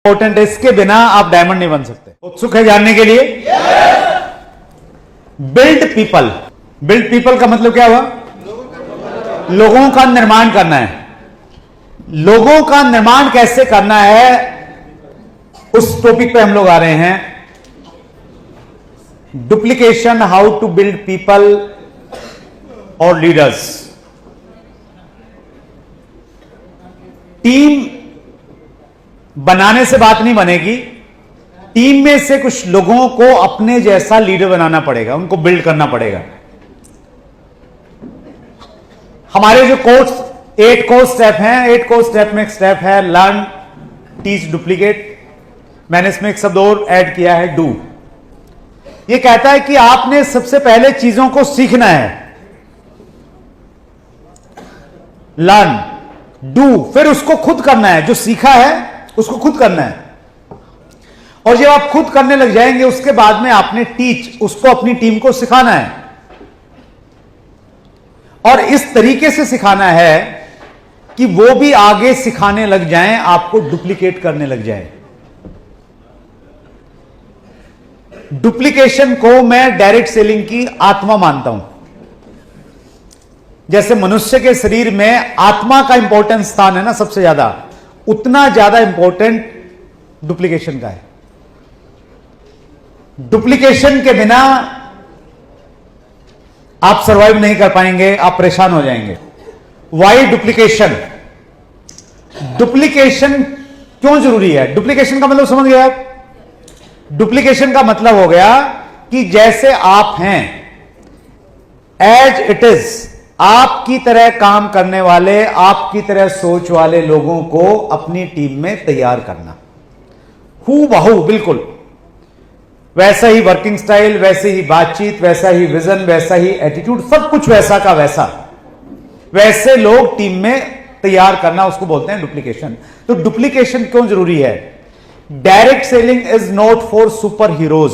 Important है, इसके बिना आप डायमंड नहीं बन सकते। उत्सुक है जानने के लिए? Build people. बिल्ड पीपल का मतलब क्या हुआ? लोगों का निर्माण करना है। लोगों का निर्माण कैसे करना है, उस टॉपिक पे हम लोग आ रहे हैं। Duplication, how to build people और लीडर्स। टीम बनाने से बात नहीं बनेगी, टीम में से कुछ लोगों को अपने जैसा लीडर बनाना पड़ेगा, उनको बिल्ड करना पड़ेगा। हमारे जो कोर्स 8 कोर्स स्टेप हैं, 8 कोर्स स्टेप में एक स्टेप है लर्न, टीच, डुप्लीकेट। मैंने इसमें एक शब्द और ऐड किया है, डू। ये कहता है कि आपने सबसे पहले चीजों को सीखना है, लर्न, डू, फिर उसको खुद करना है। जो सीखा है उसको खुद करना है, और जब आप खुद करने लग जाएंगे उसके बाद में आपने टीच, उसको अपनी टीम को सिखाना है। और इस तरीके से सिखाना है कि वो भी आगे सिखाने लग जाएं, आपको डुप्लीकेट करने लग जाए। डुप्लीकेशन को मैं डायरेक्ट सेलिंग की आत्मा मानता हूं। जैसे मनुष्य के शरीर में आत्मा का इंपॉर्टेंस स्थान है ना सबसे ज्यादा, उतना ज्यादा इंपॉर्टेंट डुप्लीकेशन का है। डुप्लीकेशन के बिना आप सरवाइव नहीं कर पाएंगे, आप परेशान हो जाएंगे। Y duplication? डुप्लीकेशन क्यों जरूरी है? डुप्लीकेशन का मतलब समझ गए आप? डुप्लीकेशन का मतलब हो गया कि जैसे आप हैं, एज इट इज, आपकी तरह काम करने वाले, आपकी तरह सोच वाले लोगों को अपनी टीम में तैयार करना। हूबहू, बिल्कुल वैसा ही वर्किंग स्टाइल, वैसे ही बातचीत, वैसा ही विजन, वैसा ही एटीट्यूड, सब कुछ वैसा का वैसा, वैसे लोग टीम में तैयार करना, उसको बोलते हैं डुप्लीकेशन। तो डुप्लीकेशन क्यों जरूरी है? Direct selling is not for super heroes.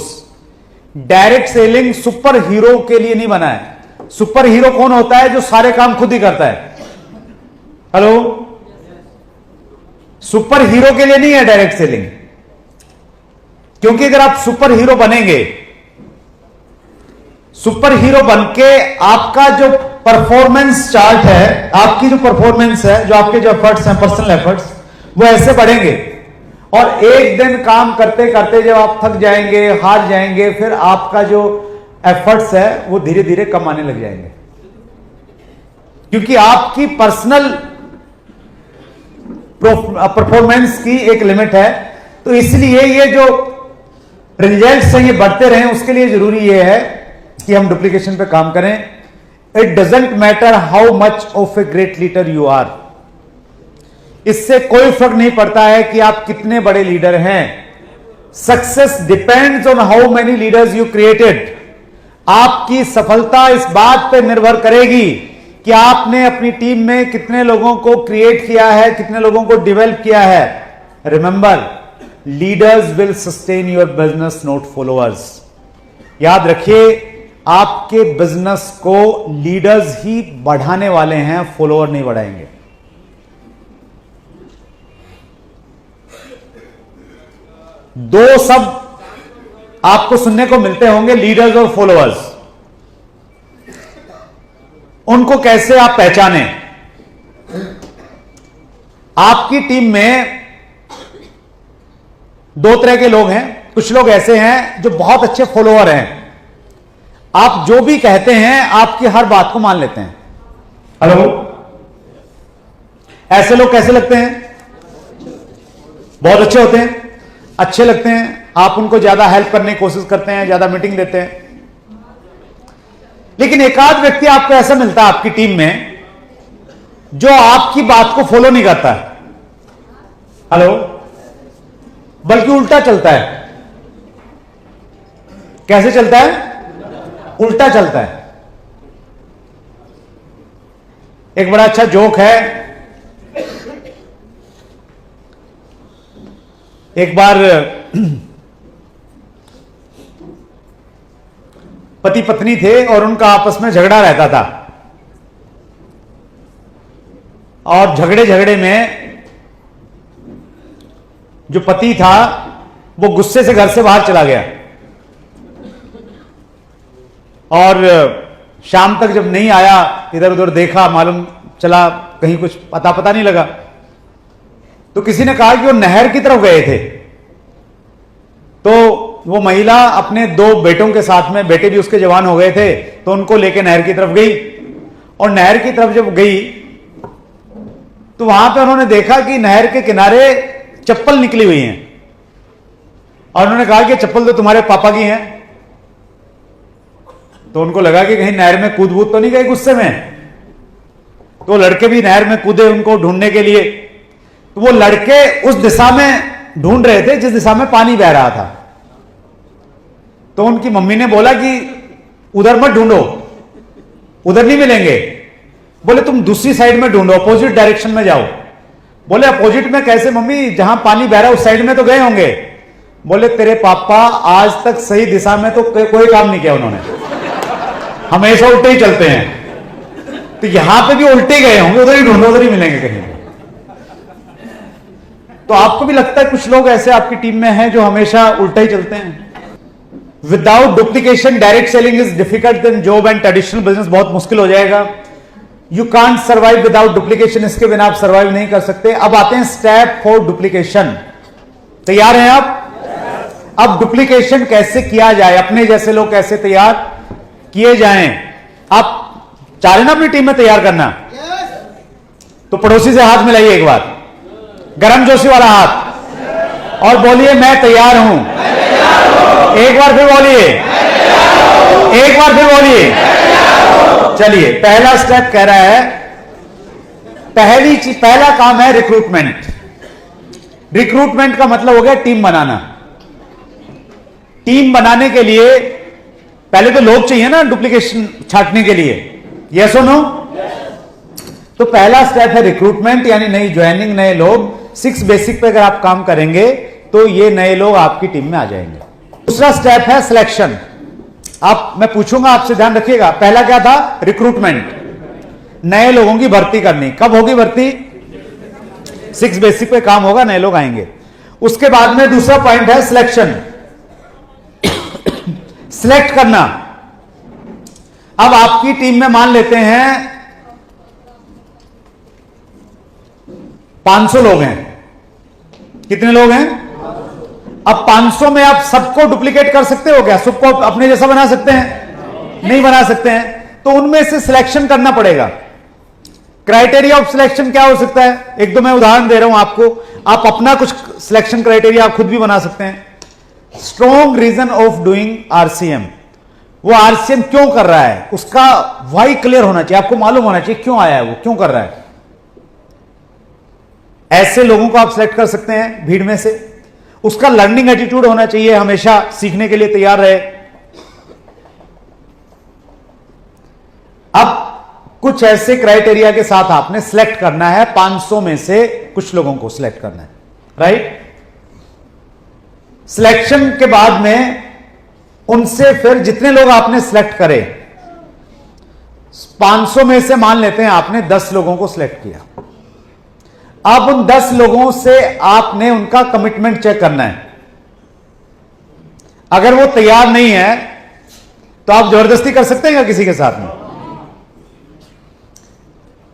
Direct selling super hero के लिए नहीं बना है। सुपर हीरो कौन होता है? जो सारे काम खुद ही करता है। हेलो, सुपर हीरो के लिए नहीं है डायरेक्ट सेलिंग। क्योंकि अगर आप सुपर हीरो बनेंगे, सुपर हीरो बनके आपका जो परफॉर्मेंस चार्ट है, आपकी जो परफॉर्मेंस है, जो आपके जो एफर्ट्स हैं, पर्सनल एफर्ट्स, वो ऐसे बढ़ेंगे। और एक दिन काम करते करते जब आप थक जाएंगे, हार जाएंगे, फिर आपका जो एफर्ट्स है वो धीरे धीरे कम आने लग जाएंगे, क्योंकि आपकी पर्सनल परफॉर्मेंस की एक लिमिट है। तो इसलिए ये जो रिजल्ट्स हैं ये बढ़ते रहें, उसके लिए जरूरी ये है कि हम डुप्लीकेशन पे काम करें। It doesn't matter how much of a great leader you are. इससे कोई फर्क नहीं पड़ता है कि आप कितने बड़े लीडर हैं। Success depends on how many leaders you created. आपकी सफलता इस बात पर निर्भर करेगी कि आपने अपनी टीम में कितने लोगों को क्रिएट किया है, कितने लोगों को डेवलप किया है। Remember, leaders will sustain your business, not followers. याद रखिए, आपके बिजनेस को लीडर्स ही बढ़ाने वाले हैं, फॉलोअर नहीं बढ़ाएंगे। दो शब्द आपको सुनने को मिलते होंगे, लीडर्स और फॉलोअर्स। उनको कैसे आप पहचानें? आपकी टीम में दो तरह के लोग हैं। कुछ लोग ऐसे हैं जो बहुत अच्छे फॉलोअर हैं, आप जो भी कहते हैं आपकी हर बात को मान लेते हैं। हेलो, ऐसे लोग कैसे लगते हैं? बहुत अच्छे होते हैं, अच्छे लगते हैं। आप उनको ज्यादा हेल्प करने की कोशिश करते हैं, ज्यादा मीटिंग देते हैं। लेकिन एक आध व्यक्ति आपको ऐसा मिलता है आपकी टीम में जो आपकी बात को फॉलो नहीं करता है। हेलो, बल्कि उल्टा चलता है। कैसे चलता है? उल्टा चलता है। एक बड़ा अच्छा जोक है। एक बार पति पत्नी थे और उनका आपस में झगड़ा रहता था, और झगड़े में जो पति था वो गुस्से से घर से बाहर चला गया और शाम तक जब नहीं आया, इधर उधर देखा, मालूम चला कहीं कुछ पता नहीं लगा, तो किसी ने कहा कि वो नहर की तरफ गए थे। तो वो महिला अपने 2 बेटों के साथ में, बेटे भी उसके जवान हो गए थे, तो उनको लेके नहर की तरफ गई। और नहर की तरफ जब गई तो वहां पे उन्होंने देखा कि नहर के किनारे चप्पल निकली हुई हैं और उन्होंने कहा कि चप्पल तो तुम्हारे पापा की हैं। तो उनको लगा कि कहीं नहर में कूद तो नहीं गए गुस्से में, तो लड़के भी नहर में कूदे उनको ढूंढने के लिए। तो वो लड़के उस दिशा में ढूंढ रहे थे जिस दिशा में पानी बह रहा था। तो उनकी मम्मी ने बोला कि उधर मत ढूंढो, उधर नहीं मिलेंगे। बोले तुम दूसरी साइड में ढूंढो, अपोजिट डायरेक्शन में जाओ। बोले अपोजिट में कैसे मम्मी, जहां पानी बह रहा है उस साइड में तो गए होंगे। बोले तेरे पापा आज तक सही दिशा में तो कोई काम नहीं किया उन्होंने, हमेशा उल्टे ही चलते हैं। तो यहां पे भी उल्टे गए होंगे, उधर ही ढूंढो, उधर ही मिलेंगे कहीं। तो आपको भी लगता है कुछ लोग ऐसे आपकी टीम में हैं जो हमेशा उल्टा ही चलते हैं? Without duplication direct selling is difficult then job and traditional business बहुत मुश्किल हो जाएगा। You can't survive without duplication, इसके बिना आप सर्वाइव नहीं कर सकते। अब आते हैं स्टेप फॉर डुप्लीकेशन। तैयार हैं आप? अब डुप्लीकेशन कैसे किया जाए, अपने जैसे लोग कैसे तैयार किए जाएं। आप चाह रहे ना अपनी टीम में तैयार करना? तो पड़ोसी से हाथ मिलाइए एक बार, गरम जोशी वाला हाथ, और बोलिए मैं तैयार हूं। एक बार फिर बोलिए, एक बार फिर बोलिए। चलिए, पहला स्टेप कह रहा है, पहला काम है रिक्रूटमेंट। रिक्रूटमेंट का मतलब हो गया टीम बनाना। टीम बनाने के लिए पहले तो लोग चाहिए ना डुप्लीकेशन छांटने के लिए, यस और नो? तो पहला स्टेप है रिक्रूटमेंट, यानी नई ज्वाइनिंग, नए लोग। 6 बेसिक पे अगर आप काम करेंगे तो ये नए लोग आपकी टीम में आ जाएंगे। दूसरा स्टेप है सिलेक्शन। मैं पूछूंगा आपसे, ध्यान रखिएगा। पहला क्या था? रिक्रूटमेंट, नए लोगों की भर्ती करनी। कब होगी भर्ती? 6 बेसिक पे काम होगा, नए लोग आएंगे। उसके बाद में दूसरा पॉइंट है सिलेक्शन, सिलेक्ट करना। अब आपकी टीम में मान लेते हैं 500 लोग हैं। कितने लोग हैं? अब 500 में आप सबको डुप्लीकेट कर सकते हो क्या? सबको अपने जैसा बना सकते हैं? नहीं बना सकते हैं। तो उनमें से सिलेक्शन करना पड़ेगा। क्राइटेरिया ऑफ सिलेक्शन क्या हो सकता है? एक दो मैं उदाहरण दे रहा हूं आपको, आप अपना कुछ सिलेक्शन क्राइटेरिया आप खुद भी बना सकते हैं। Strong reason of doing RCM, वो आरसीएम क्यों कर रहा है, उसका वाई क्लियर होना चाहिए, आपको मालूम होना चाहिए क्यों आया है, वो क्यों कर रहा है। ऐसे लोगों को आप सिलेक्ट कर सकते हैं भीड़ में से। उसका लर्निंग एटीट्यूड होना चाहिए, हमेशा सीखने के लिए तैयार रहे। अब कुछ ऐसे क्राइटेरिया के साथ आपने सिलेक्ट करना है, 500 में से कुछ लोगों को सिलेक्ट करना है, राइट? सिलेक्शन के बाद में उनसे फिर जितने लोग आपने सिलेक्ट करे, 500 में से मान लेते हैं आपने 10 लोगों को सिलेक्ट किया। अब उन 10 लोगों से आपने उनका कमिटमेंट चेक करना है। अगर वो तैयार नहीं है तो आप जबरदस्ती कर सकते हैं क्या किसी के साथ में?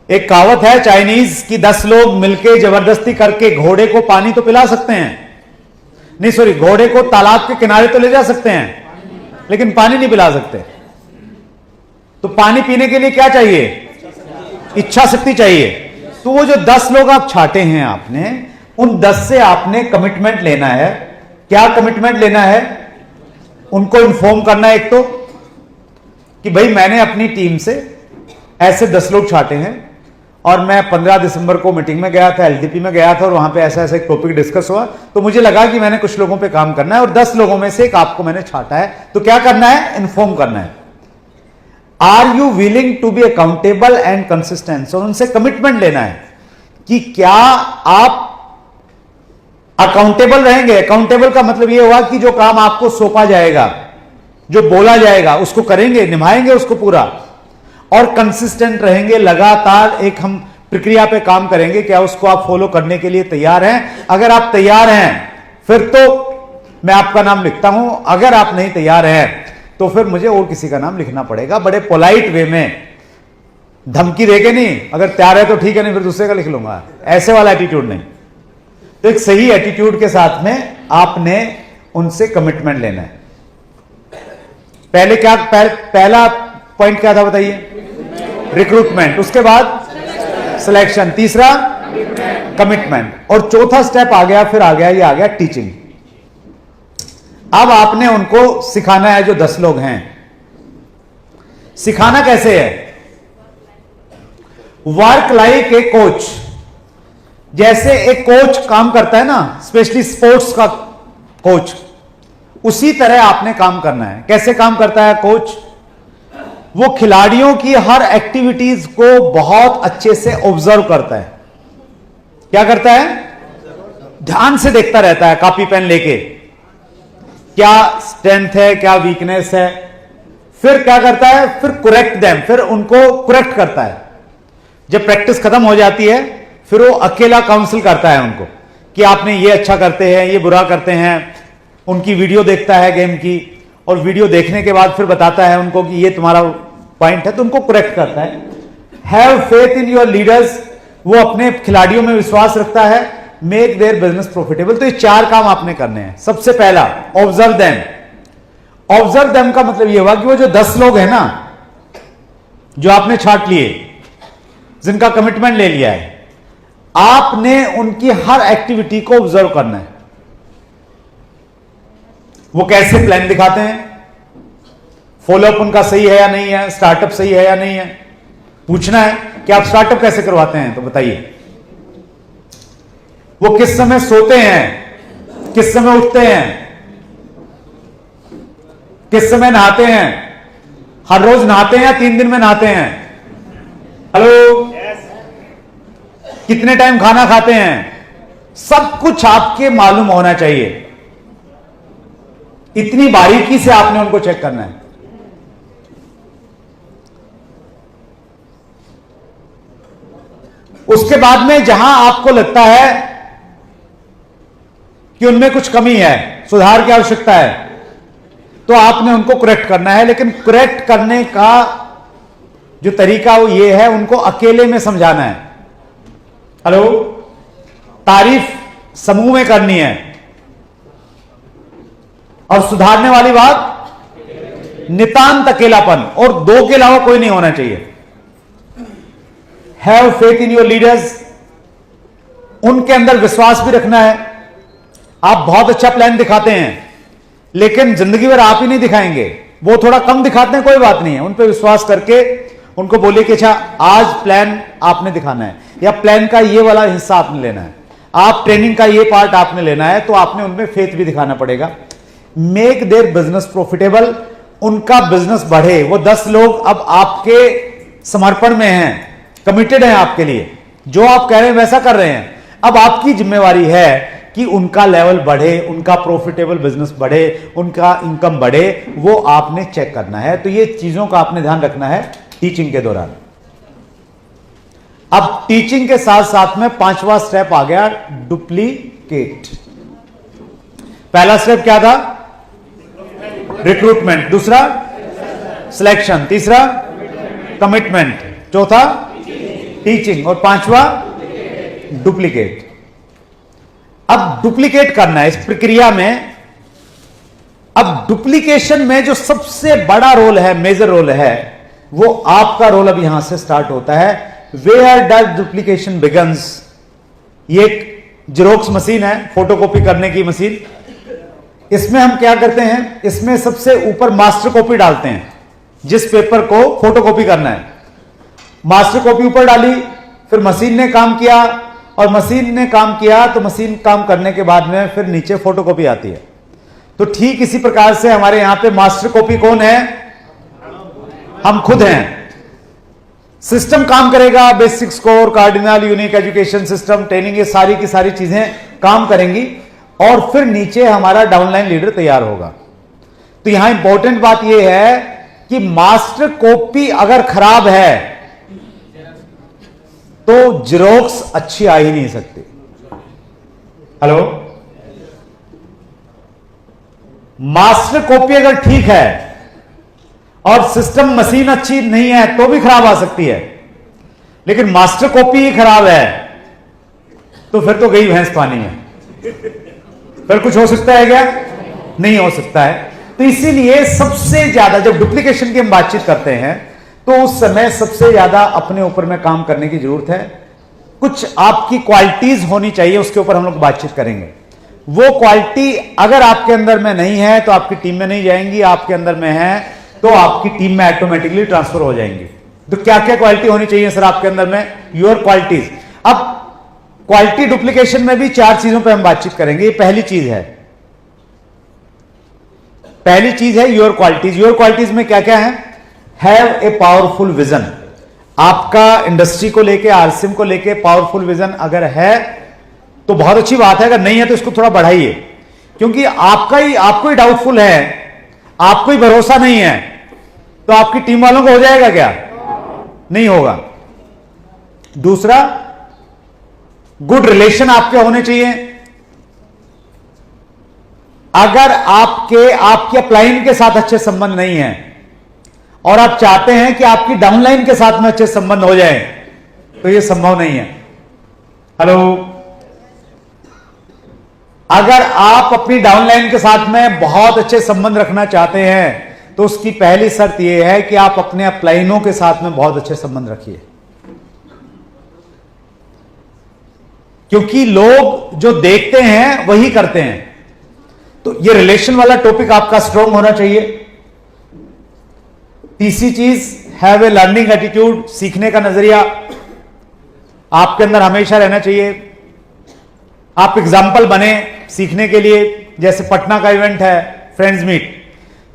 एक कहावत है चाइनीज की, 10 लोग मिलकर जबरदस्ती करके घोड़े को पानी तो पिला सकते हैं, नहीं सॉरी, घोड़े को तालाब के किनारे तो ले जा सकते हैं, लेकिन पानी नहीं पिला सकते। तो पानी पीने के लिए क्या चाहिए? इच्छा शक्ति चाहिए। तो वो जो 10 लोग आप छांटे हैं आपने, उन 10 से आपने कमिटमेंट लेना है। क्या कमिटमेंट लेना है? उनको इन्फॉर्म करना है एक तो कि भाई मैंने अपनी टीम से ऐसे 10 लोग छांटे हैं और मैं 15 दिसंबर को मीटिंग में गया था, एलडीपी में गया था, और वहां पे ऐसा ऐसा एक टॉपिक डिस्कस हुआ, तो मुझे लगा कि मैंने कुछ लोगों पे काम करना है और 10 लोगों में से एक आपको मैंने छांटा है। तो क्या करना है? इन्फॉर्म करना है। Are you willing to be accountable and consistent? और उनसे कमिटमेंट लेना है कि क्या आप अकाउंटेबल रहेंगे। अकाउंटेबल का मतलब यह हुआ कि जो काम आपको सौंपा जाएगा, जो बोला जाएगा, उसको करेंगे, निभाएंगे उसको पूरा, और कंसिस्टेंट रहेंगे। लगातार एक हम प्रक्रिया पे काम करेंगे, क्या उसको आप फॉलो करने के लिए तैयार हैं? अगर आप तैयार हैं फिर तो मैं आपका नाम लिखता हूं, अगर आप नहीं तैयार हैं तो फिर मुझे और किसी का नाम लिखना पड़ेगा, बड़े पोलाइट वे में, धमकी देके नहीं। अगर तैयार है तो ठीक है, नहीं फिर दूसरे का लिख लूंगा, ऐसे वाला एटीट्यूड नहीं। तो एक सही एटीट्यूड के साथ में आपने उनसे कमिटमेंट लेना है। पहले क्या पहला पॉइंट क्या था बताइए? रिक्रूटमेंट, उसके बाद सिलेक्शन, तीसरा कमिटमेंट, और चौथा स्टेप आ गया, फिर आ गया ये आ गया टीचिंग। अब आपने उनको सिखाना है, जो 10 लोग हैं। सिखाना कैसे है? वर्क लाइक ए कोच, जैसे एक कोच काम करता है ना, स्पेशली स्पोर्ट्स का कोच, उसी तरह आपने काम करना है। कैसे काम करता है कोच? वो खिलाड़ियों की हर एक्टिविटीज को बहुत अच्छे से ऑब्जर्व करता है। क्या करता है? ध्यान से देखता रहता है, कॉपी पेन लेके, क्या स्ट्रेंथ है, क्या वीकनेस है। फिर क्या करता है? फिर करेक्ट देम, फिर उनको करेक्ट करता है। जब प्रैक्टिस खत्म हो जाती है फिर वो अकेला काउंसिल करता है उनको कि आपने ये अच्छा करते हैं, ये बुरा करते हैं। उनकी वीडियो देखता है गेम की, और वीडियो देखने के बाद फिर बताता है उनको कि ये तुम्हारा पॉइंट है, तो उनको करेक्ट करता है। Have faith in your leaders, वो अपने खिलाड़ियों में विश्वास रखता है। Make their business profitable. तो ये 4 काम आपने करने हैं। सबसे पहला, ऑब्जर्व देम। ऑब्जर्व देम का मतलब ये हुआ कि वो जो 10 लोग हैं ना, जो आपने छांट लिए, जिनका कमिटमेंट ले लिया है, आपने उनकी हर एक्टिविटी को ऑब्जर्व करना है। वो कैसे प्लान दिखाते हैं, फॉलोअप उनका सही है या नहीं है, स्टार्टअप सही है या नहीं है, पूछना है कि आप स्टार्टअप कैसे करवाते हैं, तो बताइए। वो किस समय सोते हैं, किस समय उठते हैं, किस समय नहाते हैं, हर रोज नहाते हैं या 3 दिन में नहाते हैं, हेलो, कितने टाइम खाना खाते हैं, सब कुछ आपके मालूम होना चाहिए। इतनी बारीकी से आपने उनको चेक करना है। उसके बाद में जहां आपको लगता है कि उनमें कुछ कमी है, सुधार की आवश्यकता है, तो आपने उनको करेक्ट करना है। लेकिन करेक्ट करने का जो तरीका वो ये है, उनको अकेले में समझाना है। हेलो, तारीफ समूह में करनी है, और सुधारने वाली बात नितांत अकेलापन, और 2 के अलावा कोई नहीं होना चाहिए। Have faith in your leaders, उनके अंदर विश्वास भी रखना है। आप बहुत अच्छा प्लान दिखाते हैं, लेकिन जिंदगी भर आप ही नहीं दिखाएंगे, वो थोड़ा कम दिखाते हैं, कोई बात नहीं है। उन पर विश्वास करके उनको बोलिए कि अच्छा आज प्लान आपने दिखाना है, या प्लान का ये वाला हिस्सा आपने लेना है, आप ट्रेनिंग का ये पार्ट आपने लेना है, तो आपने उनमें फेथ भी दिखाना पड़ेगा। मेक देयर बिजनेस प्रॉफिटेबल, उनका बिजनेस बढ़े। वो 10 लोग अब आपके समर्पण में हैं, कमिटेड हैं आपके लिए, जो आप कह रहे हैं वैसा कर रहे हैं। अब आपकी जिम्मेवारी है कि उनका लेवल बढ़े, उनका प्रॉफिटेबल बिजनेस बढ़े, उनका इनकम बढ़े, वो आपने चेक करना है। तो ये चीजों का आपने ध्यान रखना है टीचिंग के दौरान। अब टीचिंग के साथ साथ में 5वां स्टेप आ गया, डुप्लीकेट। पहला स्टेप क्या था? रिक्रूटमेंट, दूसरा सिलेक्शन, तीसरा कमिटमेंट, चौथा टीचिंग, और 5वां डुप्लीकेट। अब डुप्लीकेट करना है इस प्रक्रिया में। अब डुप्लीकेशन में जो सबसे बड़ा रोल है, मेजर रोल है, वो आपका रोल अब यहां से स्टार्ट होता है। Where does duplication begins. ये एक जेरोक्स मशीन है, फोटोकॉपी करने की मशीन। इसमें हम क्या करते हैं, इसमें सबसे ऊपर मास्टर कॉपी डालते हैं, जिस पेपर को फोटोकॉपी करना है। मास्टर कॉपी ऊपर डाली, फिर मशीन ने काम किया, और मशीन ने काम किया तो मशीन काम करने के बाद में फिर नीचे फोटोकॉपी आती है। तो ठीक इसी प्रकार से हमारे यहां पे मास्टर कॉपी कौन है? हम खुद हैं। सिस्टम काम करेगा, basic score, cardinal, unique education system, training, ये सारी की सारी चीजें काम करेंगी, और फिर नीचे हमारा डाउनलाइन लीडर तैयार होगा। तो यहां इंपॉर्टेंट बात यह है कि मास्टर कॉपी अगर खराब है तो जेरोक्स अच्छी आ ही नहीं सकती। हेलो, मास्टर कॉपी अगर ठीक है और सिस्टम मशीन अच्छी नहीं है तो भी खराब आ सकती है, लेकिन मास्टर कॉपी ही खराब है तो फिर तो गई भैंस पानी में। फिर कुछ हो सकता है क्या? नहीं हो सकता है। तो इसीलिए सबसे ज्यादा जब डुप्लीकेशन की हम बातचीत करते हैं तो उस समय सबसे ज्यादा अपने ऊपर में काम करने की जरूरत है। कुछ आपकी क्वालिटीज होनी चाहिए, उसके ऊपर हम लोग बातचीत करेंगे। वो क्वालिटी अगर आपके अंदर में नहीं है तो आपकी टीम में नहीं जाएंगी, आपके अंदर में है तो आपकी टीम में ऑटोमेटिकली ट्रांसफर हो जाएंगी। तो क्या क्या क्वालिटी होनी चाहिए सर आपके अंदर में? Your qualities. अब क्वालिटी डुप्लीकेशन में भी 4 चीजों पे हम बातचीत करेंगे। ये पहली चीज है, पहली चीज है योर क्वालिटीज। योर क्वालिटीज में क्या क्या है? Have a powerful vision. आपका इंडस्ट्री को लेके, आरसीएम को लेके पावरफुल विजन अगर है तो बहुत अच्छी बात है, अगर नहीं है तो इसको थोड़ा बढ़ाइए, क्योंकि आपको ही डाउटफुल है, आपको ही भरोसा नहीं है, तो आपकी टीम वालों को हो जाएगा क्या? नहीं होगा। दूसरा, गुड रिलेशन आपके होने चाहिए। अगर आपके अपलाइन के साथ अच्छे संबंध नहीं है और आप चाहते हैं कि आपकी डाउनलाइन के साथ में अच्छे संबंध हो जाएं, तो यह संभव नहीं है। हेलो, अगर आप अपनी डाउनलाइन के साथ में बहुत अच्छे संबंध रखना चाहते हैं तो उसकी पहली शर्त यह है कि आप अपने अपलाइनों के साथ में बहुत अच्छे संबंध रखिए, क्योंकि लोग जो देखते हैं वही करते हैं। तो ये रिलेशन वाला टॉपिक आपका स्ट्रांग होना चाहिए। तीसरी चीज, हैव ए लर्निंग एटीट्यूड। सीखने का नजरिया आपके अंदर हमेशा रहना चाहिए। आप एग्जाम्पल बने सीखने के लिए। जैसे पटना का इवेंट है फ्रेंड्स मीट,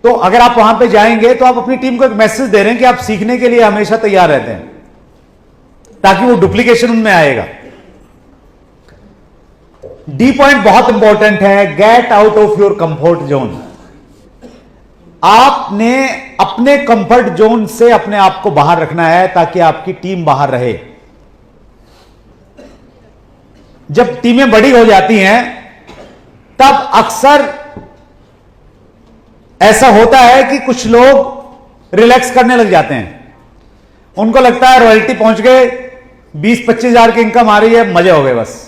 तो अगर आप वहां पे जाएंगे तो आप अपनी टीम को एक मैसेज दे रहे हैं कि आप सीखने के लिए हमेशा तैयार रहते हैं, ताकि वो डुप्लीकेशन उनमें आएगा। डी पॉइंट बहुत इंपॉर्टेंट है, get out of your comfort zone. आपने अपने कंफर्ट जोन से अपने आप को बाहर रखना है ताकि आपकी टीम बाहर रहे। जब टीमें बड़ी हो जाती हैं तब अक्सर ऐसा होता है कि कुछ लोग रिलैक्स करने लग जाते हैं। उनको लगता है रॉयल्टी पहुंच गए, 20-25 हजार की इनकम आ रही है, मजे हो गए बस।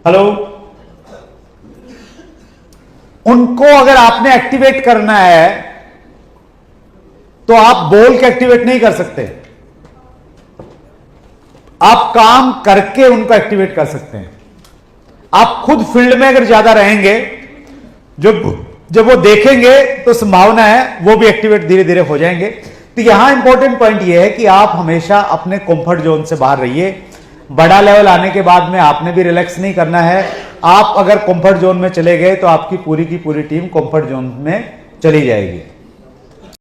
हेलो, उनको अगर आपने एक्टिवेट करना है तो आप बोल के एक्टिवेट नहीं कर सकते, आप काम करके उनको एक्टिवेट कर सकते हैं। आप खुद फील्ड में अगर ज्यादा रहेंगे, जब वो देखेंगे तो संभावना है वो भी एक्टिवेट धीरे धीरे हो जाएंगे। तो यहां इंपॉर्टेंट पॉइंट ये है कि आप हमेशा अपने कंफर्ट जोन से बाहर रहिए। बड़ा लेवल आने के बाद में आपने भी रिलैक्स नहीं करना है। आप अगर कंफर्ट जोन में चले गए तो आपकी पूरी की पूरी टीम कंफर्ट जोन में चली जाएगी।